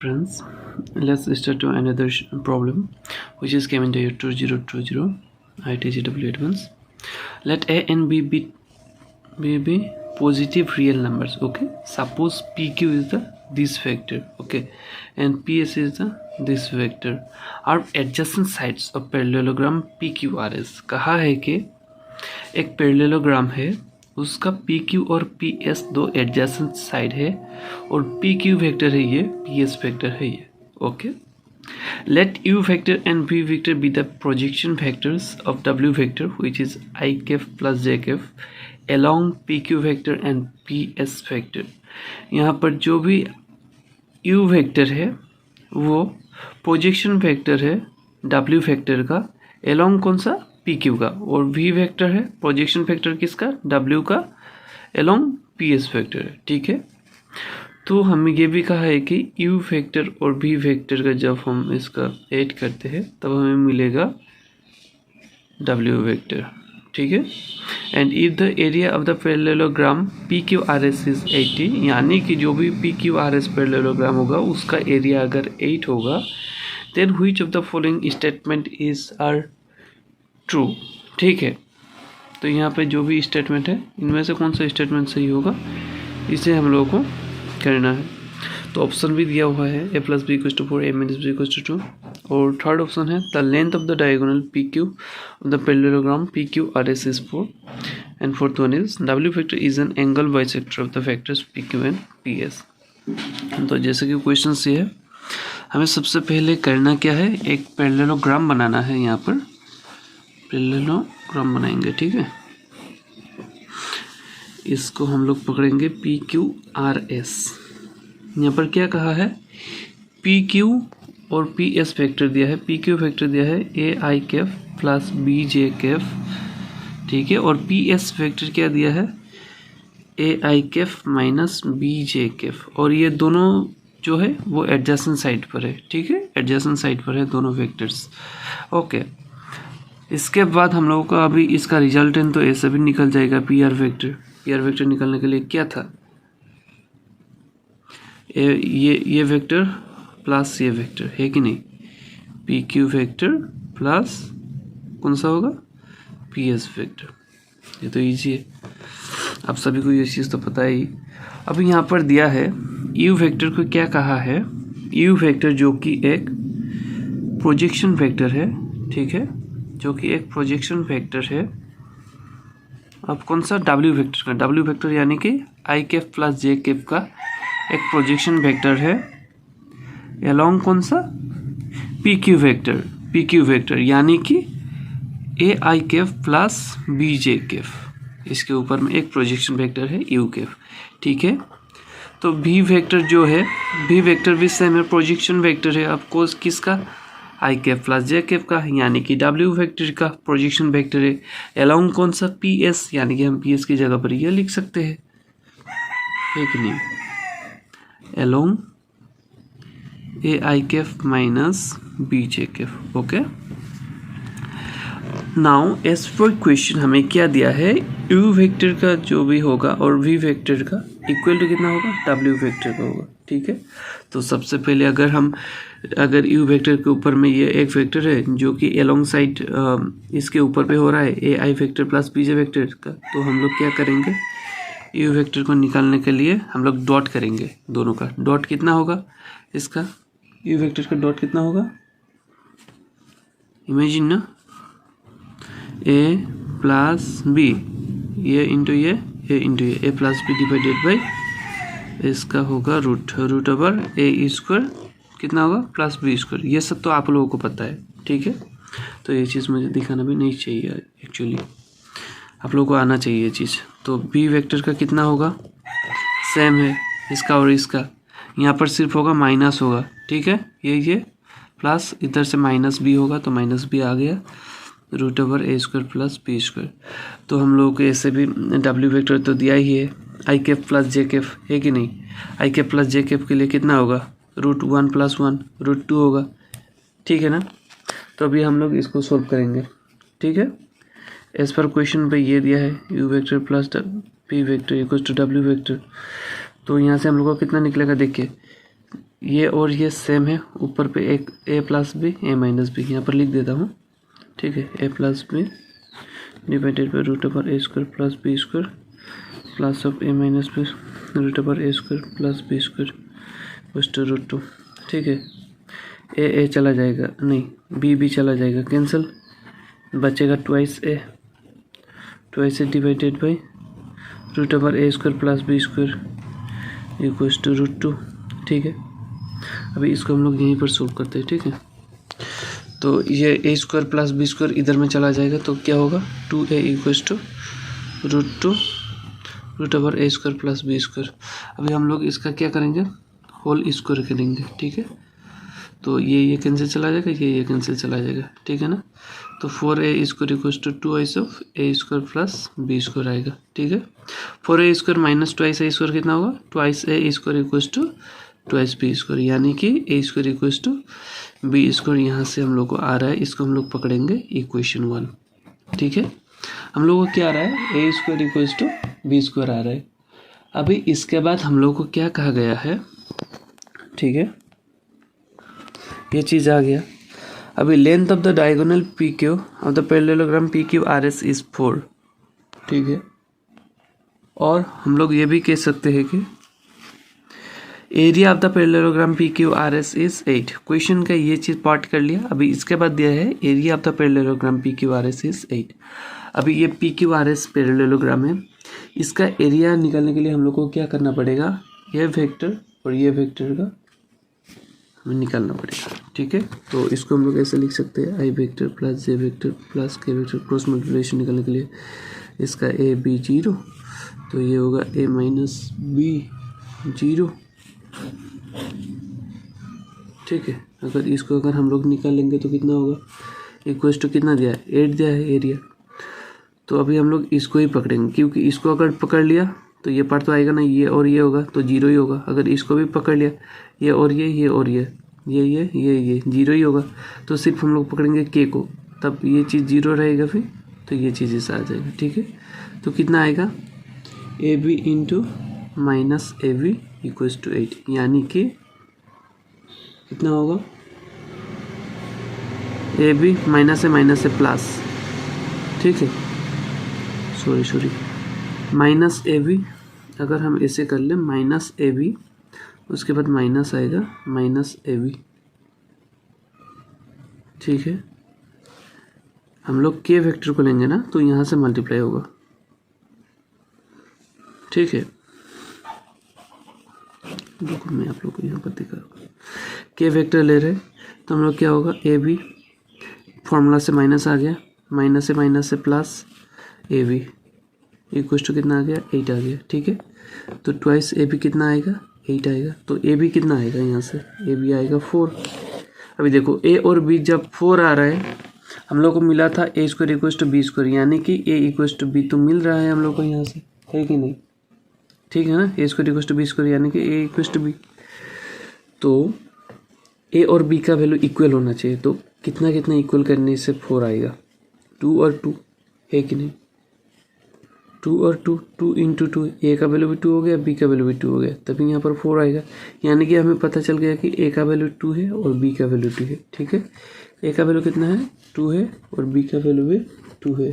Friends, let's start to another problem which is came in the year 2020 ITGW advance. Let a and be positive real numbers. Okay, suppose pq is the this vector, okay, and ps is the this vector are adjacent sides of parallelogram pqrs. कहा है कि एक parallelogram है, उसका P Q और P S दो adjacent side है और पी क्यू वेक्टर है ये, पी एस वेक्टर है ये. Okay, let U vector and V vector be the projection vectors of W vector which is I cap plus J cap along P Q vector and P S vector. यहाँ पर जो भी U vector है वो projection vector है W vector का along कौन सा, पी क्यू का, और वी वेक्टर है प्रोजेक्शन वेक्टर किसका, डब्ल्यू का along पी एस वेक्टर है. ठीक है, तो हमें ये भी कहा है कि यू वेक्टर और वी वेक्टर का जब हम इसका ऐड करते हैं तब हमें मिलेगा डब्ल्यू वेक्टर. ठीक है, and if the area of the parallelogram P Q R S is 80, यानी कि जो भी P Q R S parallelogram होगा उसका एरिया अगर 8 होगा, then which of the following statement is are true. ठीक है, तो यहाँ पे जो भी स्टेटमेंट है इनमें से कौन सा स्टेटमेंट सही होगा इसे हम लोगों को करना है. तो ऑप्शन भी दिया हुआ है A plus B equals to 4 A minus B equals to 2, और थर्ड ऑप्शन है the length of the diagonal P Q of the parallelogram P Q R S is 4, and fourth one is W vector is an angle bisector of the vectors P Q and P S. तो जैसे कि question ये है, हमें सबसे पहले करना क्या है, एक पैरेललोग्राम बनाना है. यहाँ पर पैरेललोग्राम बनाएंगे. ठीक है, इसको हम लोग पकड़ेंगे पी क्यू आर एस. यहाँ पर क्या कहा है, पी क्यू और पी एस वेक्टर दिया है. पी क्यू वेक्टर दिया है A I cap plus B J cap. ठीक है, और पी एस वेक्टर क्या दिया है, A I cap minus B J cap, और ये दोनों जो है वो एडजेसेंट साइड पर है. ठीक है, एडजेसेंट साइड पर है दोनों वेक्टर्स. ओके, इसके बाद हम लोगों का अभी इसका रिजल्टेंट तो ऐसे भी निकल जाएगा. पी आर वेक्टर निकलने के लिए क्या था, ये वेक्टर प्लस ये वेक्टर है कि नहीं, पी क्यू वेक्टर प्लस कौन सा होगा, पी एस वेक्टर. ये तो इजी है, आप सभी को ये चीज़ तो पता ही. अब यहाँ पर दिया है यू वेक्टर को क्या कहा है, यू वेक्टर जो कि एक प्रोजेक्शन वेक्टर है. ठीक है, जो कि एक प्रोजेक्शन वेक्टर है. अब कौन सा, डब्ल्यू वेक्टर का, डब्ल्यू वेक्टर यानी कि आई कैफ प्लस जे कैफ का एक प्रोजेक्शन वेक्टर है along कौन सा, पी क्यू वेक्टर यानी कि A I cap plus B J cap, इसके ऊपर में एक प्रोजेक्शन वेक्टर है यू कैफ. ठीक है, तो भी वेक्टर जो है, भी वेक्टर भी सेम है, प्रोजेक्शन वेक्टर है. आपको किसका, आई कैफ प्लस जे कैफ का, यानी कि डब्ल्यू वेक्टर का प्रोजेक्शन वेक्टर है along कौन सा, पी एस, यानी कि हम पी एस की जगह पर ये लिख सकते हैं, है कि नहीं, along A I cap minus B J cap. Okay, now as पर क्वेश्चन हमें क्या दिया है, यू वेक्टर का जो भी होगा और वी वेक्टर का इक्वल टू कितना होगा, डब्ल्यू वेक्टर का होगा. ठीक है, तो सबसे पहले अगर यू वेक्टर के ऊपर में ये एक वेक्टर है जो कि along साइड इसके ऊपर पे हो रहा है A I vector plus B J vector का, तो हम लोग क्या करेंगे, यू वेक्टर को निकालने के लिए हम लोग डॉट करेंगे. दोनों का डॉट कितना होगा, इसका यू वेक्टर का डॉट कितना होगा, इमेजिन ना, ए प्लस बी, ये इंटू ये ए प्लस बी डिवाइडेड बाई, इसका होगा रूट ओवर ए स्क्वायर कितना होगा, प्लस बी स्क्वायर. ये सब तो आप लोगों को पता है. ठीक है, तो ये चीज़ मुझे दिखाना भी नहीं चाहिए, एक्चुअली आप लोगों को आना चाहिए ये चीज़. तो बी वेक्टर का कितना होगा, सेम है इसका और इसका, यहाँ पर सिर्फ होगा माइनस होगा. ठीक है, ये प्लस इधर से माइनस बी होगा तो माइनस बी आ गया, root over A square plus B square. तो हम लोगों को ऐसे भी डब्ल्यू वेक्टर तो दिया ही है, आई कैफ प्लस जे कैफ है कि नहीं, I cap plus J Kaif के लिए कितना होगा, रूट 1 + 1 रूट 2 होगा. ठीक है ना, तो अभी हम लोग इसको सोल्व करेंगे. ठीक है, एज पर क्वेश्चन पे ये दिया है U vector plus P vector equal to W vector. तो यहाँ से हम लोग को कितना निकलेगा, देखिए ये और ये सेम है, ऊपर पे एक A plus B A minus B यहाँ पर लिख देता हूँ, ठीक है। A plus B divided by root over A square plus B square plus of A minus B root over A square plus B square उस टू रूट टू, ठीक है। ए चला जाएगा, नहीं बी चला जाएगा कैंसिल, बचेगा twice A divided by root over A square plus B square equals to root two, ठीक है। अभी इसको हम लोग यहीं पर सोल्व करते हैं, ठीक है। तो ये A square plus B square इधर में चला जाएगा तो क्या होगा, 2a equals to root two root over A square plus B square. अभी हम लोग इसका क्या करेंगे, होल स्क्वायर करेंगे, ठीक है। तो ये कैंसिल चला जाएगा, ये कैंसिल चला जाएगा, ठीक है ना। तो 4a square equals to 2 of A square plus B square आएगा, ठीक है। 4a square minus twice A square कितना होगा, twice A square equals to twice B square, यानी कि A square equals to B square यहाँ से हम लोग को आ रहा है, इसको हम लोग पकड़ेंगे इक्वेशन 1, ठीक है। हम लोग को क्या आ रहा है, A square equals to B square आ रहा है। अभी इसके बाद हम लोग को क्या कहा गया है, ठीक है, ये चीज़ आ गया। अभी length of the diagonal P Q of the parallelogram P Q R S is 4, ठीक है। और हम लोग ये भी कह सकते हैं कि area of the parallelogram P Q R S is 8। Question का ये चीज़ पार्ट कर लिया। अभी इसके बाद दिया है area of the parallelogram P Q R S is 8। अभी ये P Q R S parallelogram है, इसका एरिया निकालने के लिए हम लोग को क्या करना पड़ेगा, ये वेक्टर और ये वेक्टर का हमें निकालना पड़ेगा, ठीक है। तो इसको हम लोग ऐसे लिख सकते हैं, आई वेक्टर प्लस जे वेक्टर प्लस के वेक्टर क्रॉस मल्टीप्लिकेशन निकालने के लिए इसका ए बी 0, तो ये होगा ए माइनस बी 0, ठीक है। अगर हम लोग निकाल लेंगे तो कितना होगा, इक्वल्स टू कितना दिया है, 8 दिया है एरिया। तो अभी हम लोग इसको ही पकड़ेंगे, क्योंकि इसको अगर पकड़ लिया तो ये पार्ट तो आएगा ना, ये और ये होगा तो 0 ही होगा। अगर इसको भी पकड़ लिया, ये और ये और ये 0 ही होगा। तो सिर्फ हम लोग पकड़ेंगे के को, तब ये चीज़ 0 रहेगा, फिर तो ये चीज़ ऐसा आ जाएगा, ठीक है। तो कितना आएगा, A B into minus A B equals to 8, यानी कि कितना होगा, ए बी माइनस से प्लस, ठीक है, सॉरी माइनस ए बी, अगर हम ऐसे कर लें माइनस ए बी, उसके बाद माइनस आएगा माइनस ए बी, ठीक है। हम लोग के वेक्टर को लेंगे ना तो यहाँ से मल्टीप्लाई होगा, ठीक है। देखो मैं आप लोग को यहाँ पर दिखा रहा हूँ, के वेक्टर ले रहे तो हम लोग क्या होगा, ए बी फॉर्मूला से माइनस आ गया, माइनस से plus A B equal to कितना आ गया, 8 आ गया, ठीक है। तो ट्वाइस ए बी कितना आएगा, 8 आएगा। तो ए बी कितना आएगा, यहाँ से ए बी आएगा 4। अभी देखो ए और बी जब 4 आ रहा है, हम लोग को मिला था A square equal to B square, यानी कि ए इक्वल टू बी तो मिल रहा है हम लोग को यहाँ से, है कि नहीं, ठीक है ना। A square equal to B square यानी कि ए इक्वल टू बी, तो ए और बी का वैल्यू इक्वल होना चाहिए। तो कितना इक्वल करने से 4 आएगा, 2 और 2, है कि नहीं, 2 और 2, 2 इंटू 2, ए का वैल्यू भी 2 हो गया, बी का वैल्यू भी 2 हो गया, तभी यहाँ पर 4 आएगा। यानी कि हमें पता चल गया कि ए का वैल्यू 2 है और बी का वैल्यू 2 है, ठीक है। ए का वैल्यू कितना है, 2 है और बी का वैल्यू भी 2 है,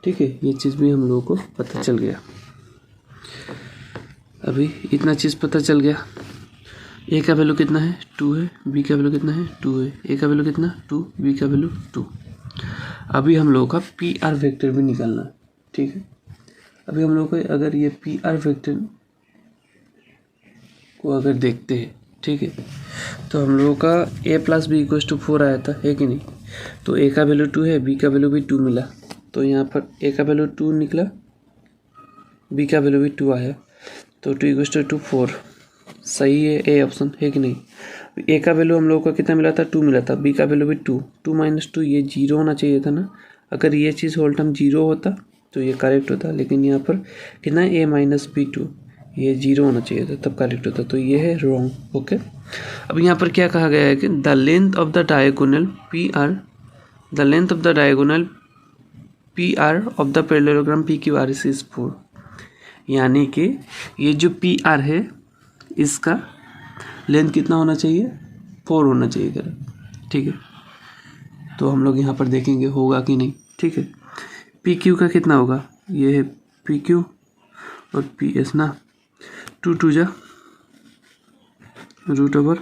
ठीक है। ये चीज़ भी हम लोगों को पता चल गया। अभी इतना चीज़ पता चल गया, ए का वैल्यू कितना है, 2 है, बी का वैल्यू कितना है, 2 है, ए का वैल्यू कितना 2, बी का वैल्यू 2। अभी हम लोगों का पी आर वेक्टर भी निकालना है, ठीक है। अभी हम लोग को अगर ये पी आर वेक्टर को अगर देखते हैं, ठीक है, तो हम लोगों का ए प्लस बी इक्वल्स टू 4 आया था, है कि नहीं। तो ए का वैल्यू 2 है, बी का वैल्यू भी 2 मिला, तो यहाँ पर ए का वैल्यू 2 निकला, बी का वैल्यू भी 2 आया, तो 2 इक्वल्स टू 4 सही है, ए ऑप्शन, है कि नहीं। ए का वैल्यू हम लोगों को कितना मिला था, 2 मिला था, बी का वैल्यू भी 2, 2 माइनस 2 ये 0 होना चाहिए था ना। अगर ये चीज़ होल टर्म 0 होता तो ये करेक्ट होता, लेकिन यहाँ पर कितना है, ए माइनस बी 2, ये 0 होना चाहिए था तब करेक्ट होता, तो ये है रॉन्ग, ओके। अब यहाँ पर क्या कहा गया है कि the length of the diagonal P R, the length of the diagonal P R of the parallelogram P Q R S is 4, यानी कि ये जो पी आर है इसका लेंथ कितना होना चाहिए, 4 होना चाहिए करेक्ट, ठीक है। तो हम लोग यहाँ पर देखेंगे होगा कि नहीं, ठीक है। पी क्यू का कितना होगा, ये है पी क्यू और पी एस ना, 2 2 जा रूट ओवर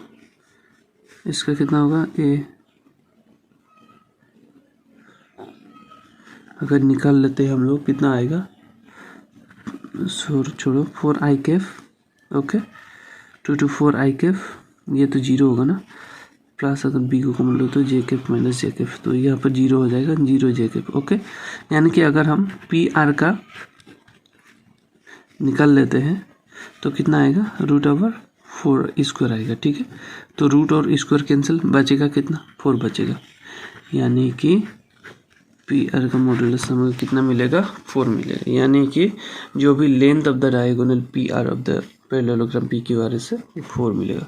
इसका कितना होगा ए, अगर निकाल लेते हैं हम लोग कितना आएगा, छोड़ो 4 आई कैफ, ओके 2 to 4 आई कैफ, ये तो जीरो होगा ना, प्लस अगर बी को कॉमन लो तो जे कैफ माइनस जे कैफ, तो यहाँ पर जीरो हो जाएगा, जीरो जे कैफ, ओके। यानी कि अगर हम पी आर का निकाल लेते हैं तो कितना आएगा, रूट ओवर 4 स्क्वायर आएगा, ठीक है। तो रूट और स्क्वायर कैंसिल, बचेगा कितना, 4 बचेगा, यानी कि पी आर का मॉडुलस हमें कितना मिलेगा, 4 मिलेगा। यानी कि जो भी length of the diagonal P R of the parallelogram P Q are से 4 मिलेगा।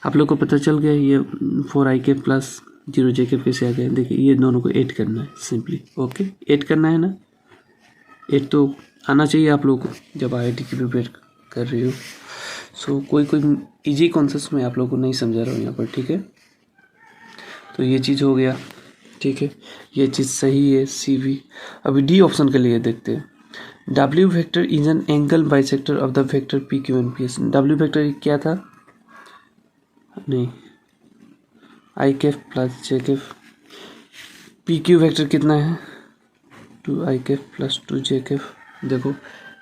आप लोग को पता चल गया ये 4 आई के प्लस 0 जे के कैसे आ गया। देखिए ये दोनों को ऐड करना है सिंपली, ओके ऐड करना है ना, ऐड तो आना चाहिए आप लोगों को जब IIT की प्रिपेयर कर रही हो। सो कोई इजी कॉन्सेप्ट में आप लोगों को नहीं समझा रहा हूँ यहाँ पर, ठीक है। तो ये चीज़ हो गया, ठीक है, ये चीज़ सही है सी भी। अभी डी ऑप्शन के लिए देखते हैं, W vector is an angle bisector of the vector P Q and P S. W vector क्या था, नहीं I cap plus J cap, P Q vector कितना है 2 I cap plus 2 J cap. देखो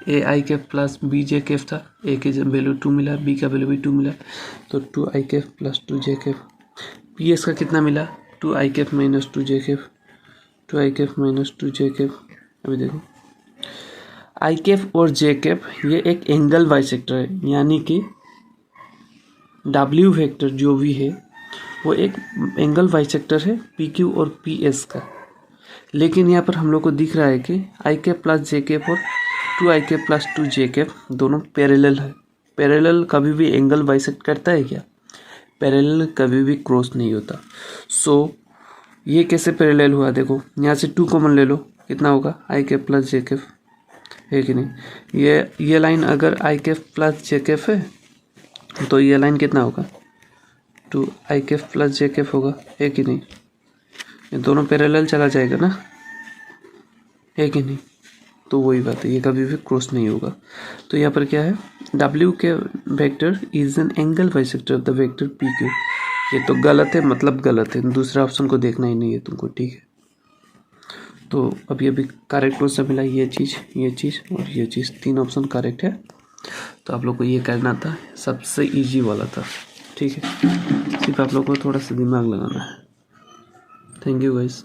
A I cap plus B J cap था, A की value 2 मिला, B का वैल्यू भी 2 मिला, तो 2 I cap plus 2 J cap. P S का कितना मिला, 2 I cap minus 2 J Kaif, 2 I cap minus 2 J Kaif. अभी देखो आई कैफ और जे कैफ ये एक एंगल बाइसेक्टर है, यानी कि W वेक्टर जो भी है वो एक एंगल बाइसेक्टर है पी क्यू और पी एस का। लेकिन यहाँ पर हम लोग को दिख रहा है कि आई कैफ प्लस जे कैफ और 2 I cap plus 2 J Kaif दोनों पैरेलल है। पैरेलल कभी भी एंगल बाइसेक्ट करता है क्या, पैरेलल कभी भी क्रॉस नहीं होता। सो ये कैसे पैरेलल हुआ, देखो यहाँ से 2 कॉमन ले लो, कितना होगा आई कैफ प्लस जे कैफ, है कि नहीं। ये लाइन अगर आई कैफ प्लस जे कैफ है तो ये लाइन कितना होगा 2 I cap plus J Kaif होगा, है कि नहीं। ये दोनों पैरेलल चला जाएगा ना, है कि नहीं। तो वही बात है, ये कभी भी क्रॉस नहीं होगा। तो यहाँ पर क्या है, W के vector is an angle bisector of the vector P Q. ये तो गलत है, मतलब गलत है, दूसरा ऑप्शन को देखना ही नहीं है तुमको, ठीक है। तो अभी करेक्ट आंसर मिला ये चीज़ और ये चीज़, 3 ऑप्शन करेक्ट है। तो आप लोग को ये करना था, सबसे इजी वाला था, ठीक है। सिर्फ आप लोग को थोड़ा सा दिमाग लगाना है। Thank you guys.